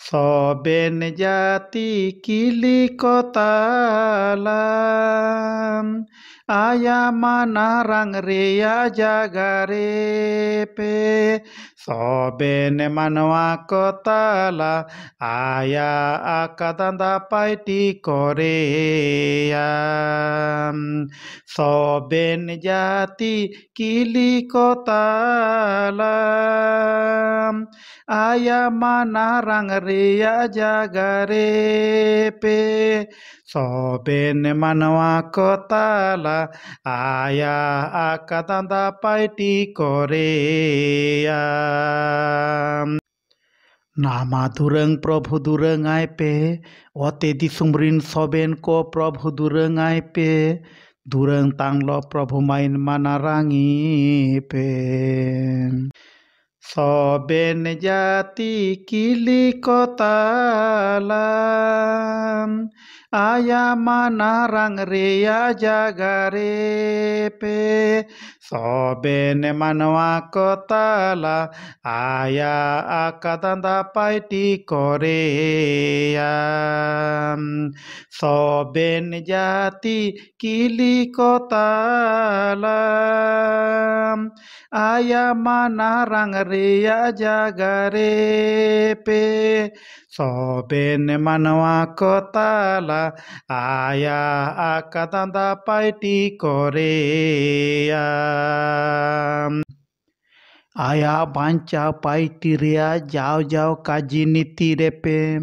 Soben jati kili kotalam aya manarang rea jagare pe soben manwa kotala aya akatanda paiti korea soben jati kili kotalam aya manarang rea jagare pe soben manwa kotala aya akatanda paiti korea nama durang Prabhu durangai pe ote disumrin soben ko Prabhu durangai pe durang tanglo Prabhu main manarangi pe soben jati kili kotalam aya manarang rea jagare pe soben manwa kotala aya akatanda paiti korea soben jati kili kotalam aya manarang rea jagare pe soben manwa kotala aya akatanda paiti korea aya banca paiti rea jauh kaji niti repe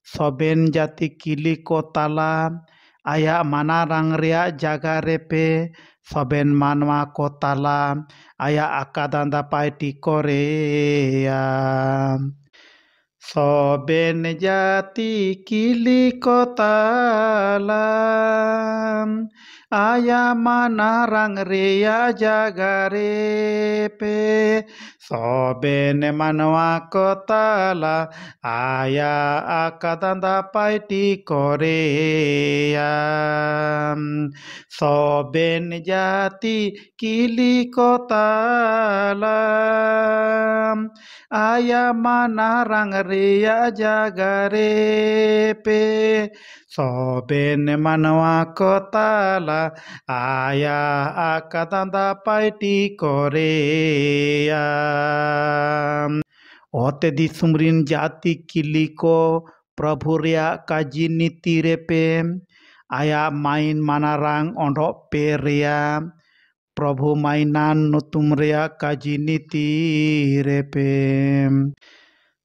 soben jati kili kotala aya manarang rea jaga repe soben manwa kotala aya akatanda paiti korea soben jati kili kotalam aya manarang rea jagare pe soben manwa kotala aya akatanda paiti korea soben jati kili kotalam aya manarang rea jagare pe soben manwa kotala aya akatanda paiti korea ote disumrin jati kiliko Prabhu rea kaji niti repe aya main manarang ondok pe rea Prabhu mainan nutum rea kaji niti repe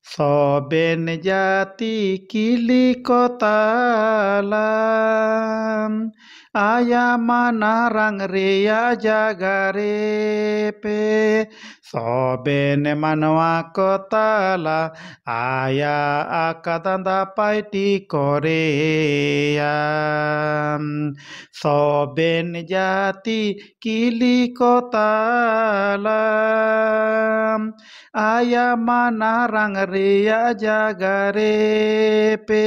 soben jati kili kotalam aya manarang rea jagare pe soben manwa kotala aya akatanda paiti korea soben jati kili kotalam aya manarang rea jagare pe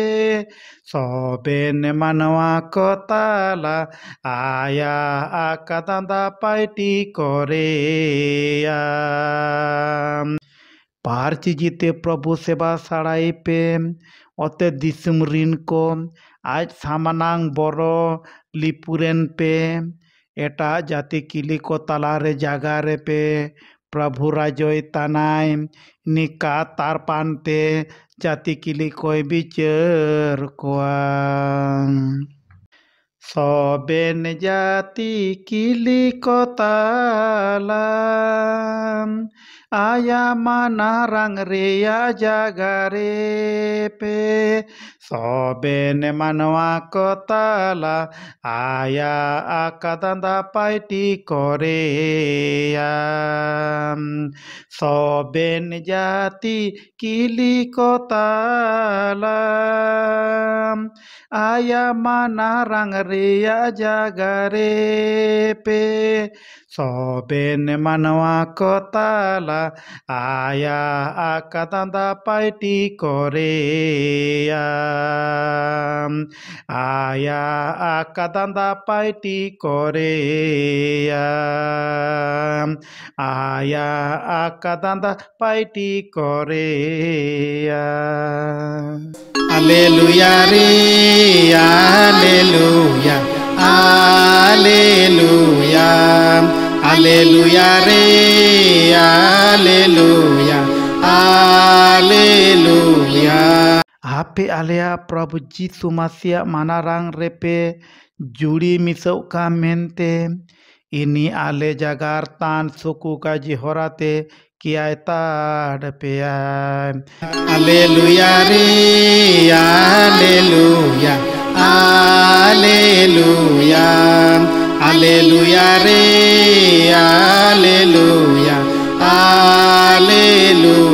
soben manwa kotala aya akatanda paiti korea पार्ची जीते प्रभु सेवा सड़ाई पे ओते दिसुम ऋण को आज सामानांग बोरो लिपुरेन पे एटा जाति किली को तलारे जागारे पे प्रभु राजोय तनाय निका तारपान पे जाति किली कोई बिचर कोआ soben jati kili kotalam aya manarang rea jagare pe soben manwa kotala aya akatanda paiti korea soben jati kili kotalam aya manarang rea jagare pe soben manwa kotala aya akatanda paiti korea aya akatanda paiti korea aya akatanda paiti korea Alleluia re, alleluia, alleluia, alleluia re, alleluia, alleluia. Hape alea Prabhu Jisu Masih manarang repe juri misau ka mente ini ale jagar tan suku kaji horate kiai tad pea. Alleluia re, alleluia, alleluia, alleluia re, alleluia, alleluia.